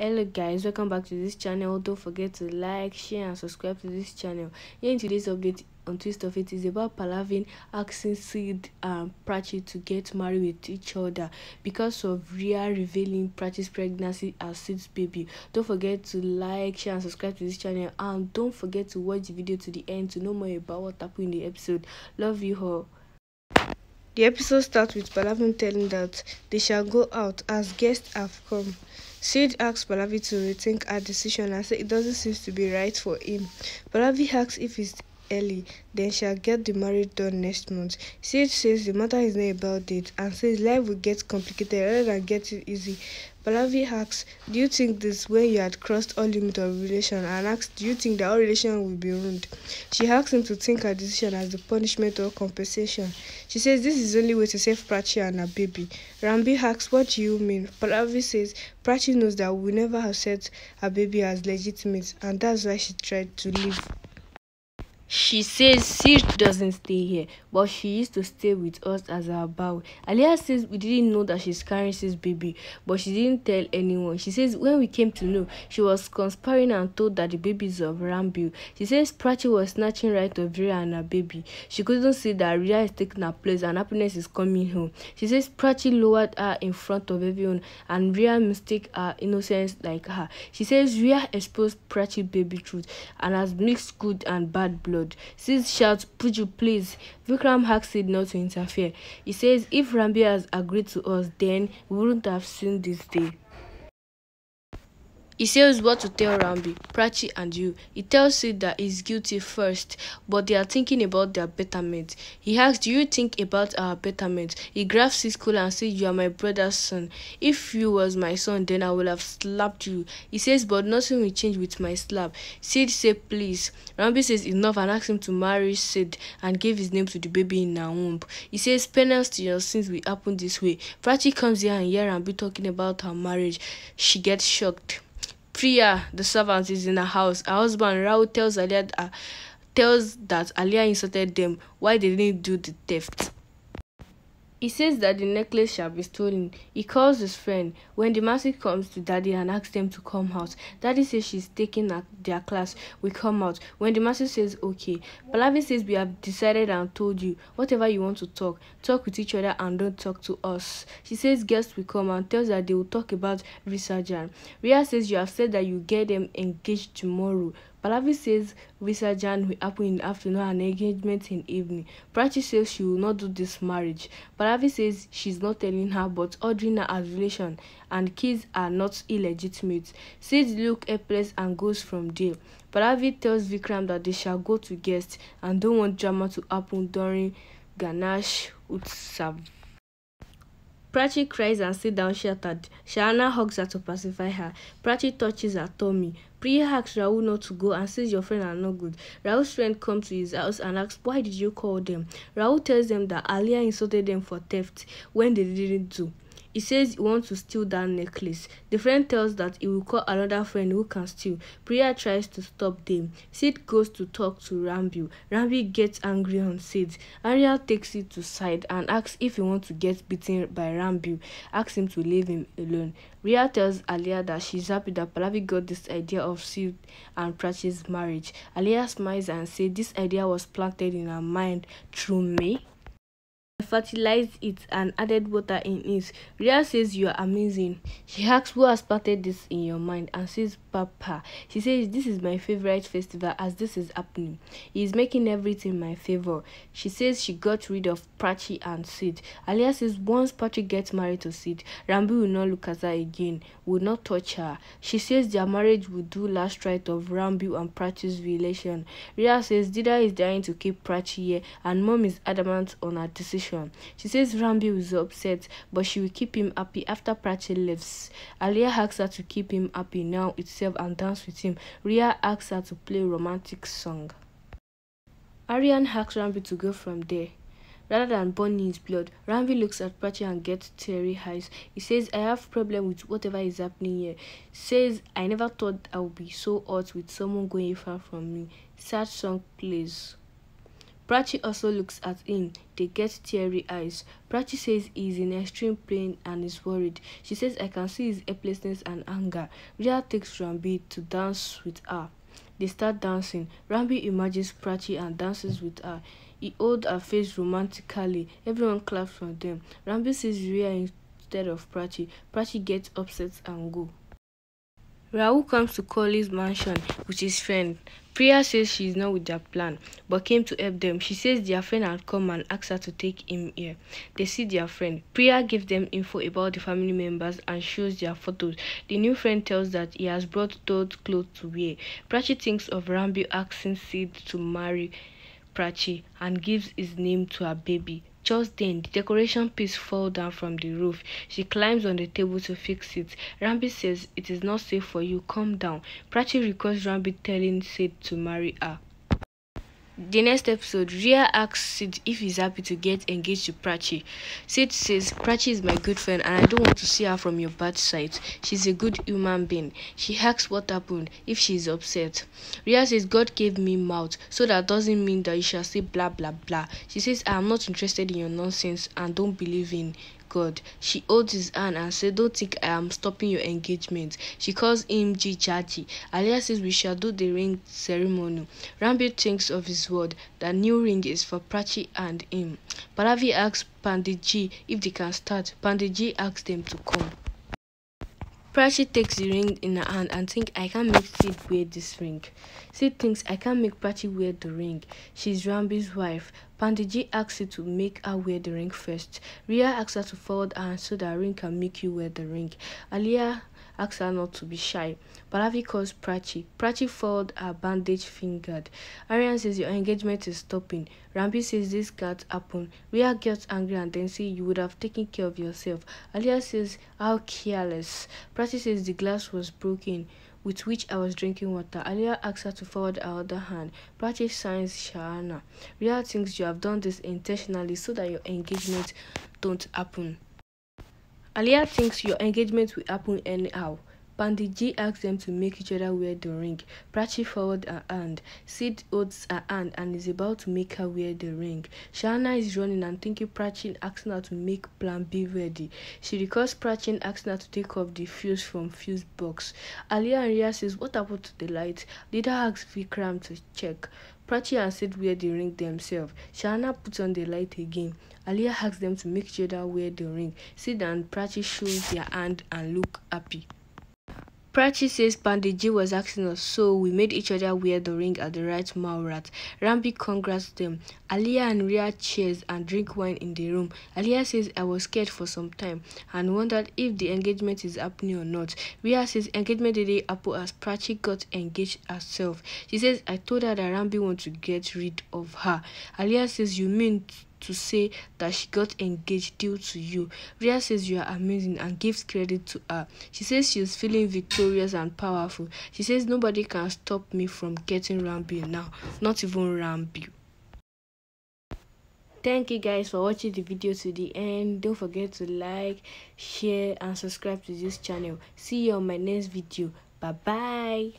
Hello guys, welcome back to this channel. Don't forget to like, share and subscribe to this channel. Here in today's update on Twist of It is about Palavin asking Sid and Prachi to get married with each other because of Rhea revealing Prachi's pregnancy as Sid's baby. Don't forget to like, share and subscribe to this channel, and don't forget to watch the video to the end to know more about what happened in the episode. Love you all. The episode starts with Palavin telling that they shall go out as guests have come. Sid asks Pallavi to rethink her decision and says it doesn't seem to be right for him. Pallavi asks if it's early, then shall get the marriage done next month. Sid says the matter is not about it and says life will get complicated rather than get it easy. Pallavi asks, do you think this when you had crossed all limit of relation, and asks, do you think that all relation will be ruined? She asks him to think her decision as the punishment or compensation. She says this is the only way to save Prachi and her baby. Rambi asks, what do you mean? Pallavi says Prachi knows that we never accept her baby as legitimate and that's why she tried to leave. She says Sid doesn't stay here, but she used to stay with us as our bow. Alia says we didn't know that she's carrying Sid's baby, but she didn't tell anyone. She says when we came to know, she was conspiring and told that the baby is of Rambu. She says Prachi was snatching right of Rhea and her baby. She couldn't see that Rhea is taking her place and happiness is coming home. She says Prachi lowered her in front of everyone and Rhea mistake her innocence like her. She says Rhea exposed Prachi baby truth and has mixed good and bad blood. Sid shouts, Puju, please. Vikram asks Sid not to interfere. He says if Rambi has agreed to us, then we wouldn't have seen this day. He says what to tell Rambi, Prachi and you. He tells Sid that he's guilty first, but they are thinking about their betterment. He asks, do you think about our betterment? He grabs Sid's collar and says, you are my brother's son. If you was my son, then I would have slapped you. He says, but nothing will change with my slap. Sid says, please. Rambi says enough and asks him to marry Sid and give his name to the baby in her womb. He says, penance to your sins will happen this way. Prachi comes here and hears Rambi talking about her marriage. She gets shocked. Priya, the servant, is in her house. Her husband, Rao, tells that Alia insulted them. Why they didn't do the theft? He says that the necklace shall be stolen. He calls his friend. When the Mercy comes to Daddy and asks them to come out, Daddy says she's taking their class. We come out. When the Mercy says okay, Pallavi says we have decided and told you. Whatever you want to talk with each other and don't talk to us. She says guests will come and tells that they will talk about Visajan. Rhea says you have said that you get them engaged tomorrow. Pallavi says Visajan will happen in the afternoon and engagement in the evening. Prachi says she will not do this marriage. Pallavi says she's not telling her but ordering her as relation and kids are not illegitimate. Sid looks helpless and goes from there. Pallavi tells Vikram that they shall go to guests and don't want drama to happen during Ganesh Utsav. Prachi cries and sits down shattered. Shahana hugs her to pacify her. Prachi touches her tummy. Priya asks Rahul not to go and says your friends are not good. Rahul's friend comes to his house and asks why did you call them. Rahul tells them that Alia insulted them for theft when they didn't do. He says he wants to steal that necklace. The friend tells that he will call another friend who can steal. Priya tries to stop them. Sid goes to talk to Rambi. Rambi gets angry on Sid. Ariel takes Sid to side and asks if he wants to get beaten by Rambi. Asks him to leave him alone. Rhea tells Alia that she's happy that Pallavi got this idea of Sid and Prachi's marriage. Alia smiles and says this idea was planted in her mind through me. Fertilized it and added water in it. Rhea says you are amazing. She asks who has planted this in your mind and says Papa. She says this is my favorite festival as this is happening. He is making everything my favor. She says she got rid of Prachi and Sid. Alia says once Prachi gets married to Sid, Rambi will not look at her again, will not touch her. She says their marriage will do last right of Rambi and Prachi's relation. Rhea says Dida is dying to keep Prachi here and Mom is adamant on her decision. She says Rambi was upset, but she will keep him happy after Prachi leaves. Alia asks her to keep him happy now itself and dance with him. Rhea asks her to play a romantic song. Aryan asks Rambi to go from there. Rather than burning his blood, Rambi looks at Prachi and gets teary eyes. He says, I have problem with whatever is happening here. Says, I never thought I would be so hot with someone going far from me. Sad song plays. Prachi also looks at him. They get teary eyes. Prachi says he's in extreme pain and is worried. She says, I can see his helplessness and anger. Rhea takes Rambi to dance with her. They start dancing. Rambi imagines Prachi and dances with her. He holds her face romantically. Everyone claps for them. Rambi sees Rhea instead of Prachi. Prachi gets upset and go. Rahul comes to Collie's mansion with his friend. Priya says she is not with their plan, but came to help them. She says their friend had come and asked her to take him here. They see their friend. Priya gives them info about the family members and shows their photos. The new friend tells that he has brought those clothes to wear. Prachi thinks of Rambi asking Sid to marry Prachi and gives his name to her baby. Just then, the decoration piece falls down from the roof. She climbs on the table to fix it. Rambi says, it is not safe for you, calm down. Prachi recalls Rambi telling Sid to marry her. The next episode, Rhea asks Sid if he's happy to get engaged to Prachi. Sid says, Prachi is my good friend and I don't want to see her from your bad side. She's a good human being. She asks what happened, if she's upset. Rhea says, God gave me mouth, so that doesn't mean that you shall say blah blah blah. She says, I am not interested in your nonsense and don't believe in God. She holds his hand and says, don't think I am stopping your engagement. She calls him Jijaji. Alia says we shall do the ring ceremony. Rambi thinks of his word. The new ring is for Prachi and him. Pallavi asks Panditji if they can start. Panditji asks them to come. Prachi takes the ring in her hand and thinks, I can't make Sid wear this ring. Sid thinks, I can't make Prachi wear the ring. She's Rambi's wife. Panditji asks Sid to make her wear the ring first. Rhea asks her to forward her so that ring can make you wear the ring. Alia asks her not to be shy. Pallavi calls Prachi. Prachi folded her bandaged finger. Aryan says your engagement is stopping. Rambi says this can't happen. Rhea gets angry and then says you would have taken care of yourself. Alia says how careless. Prachi says the glass was broken with which I was drinking water. Alia asks her to forward her other hand. Prachi signs Shahana. Rhea thinks you have done this intentionally so that your engagement don't happen. Alia thinks your engagement will happen anyhow. Panditji asks them to make each other wear the ring. Prachi forward her hand. Sid holds her hand and is about to make her wear the ring. Shana is running and thinking Prachi asking her to make plan B ready. She recalls Prachi asking her to take off the fuse from fuse box. Alia and Rhea says, what happened to the light? Leader asks Vikram to check. Prachi and Sid wear the ring themselves. Shana puts on the light again. Alia asks them to make each other wear the ring. Sid and Prachi show their hand and look happy. Prachi says Panditji was asking us, so we made each other wear the ring at the right Maurat. Rambi congrats them. Alia and Rhea cheers and drink wine in the room. Alia says I was scared for some time and wondered if the engagement is happening or not. Rhea says engagement didn't happen as Prachi got engaged herself. She says I told her that Rambi wants to get rid of her. Alia says you mean to say that she got engaged due to you. Rhea says you are amazing and gives credit to her. She says she is feeling victorious and powerful. She says nobody can stop me from getting Rambi now, not even Rambi. Thank you guys for watching the video to the end. Don't forget to like, share and subscribe to this channel. See you on my next video. Bye bye.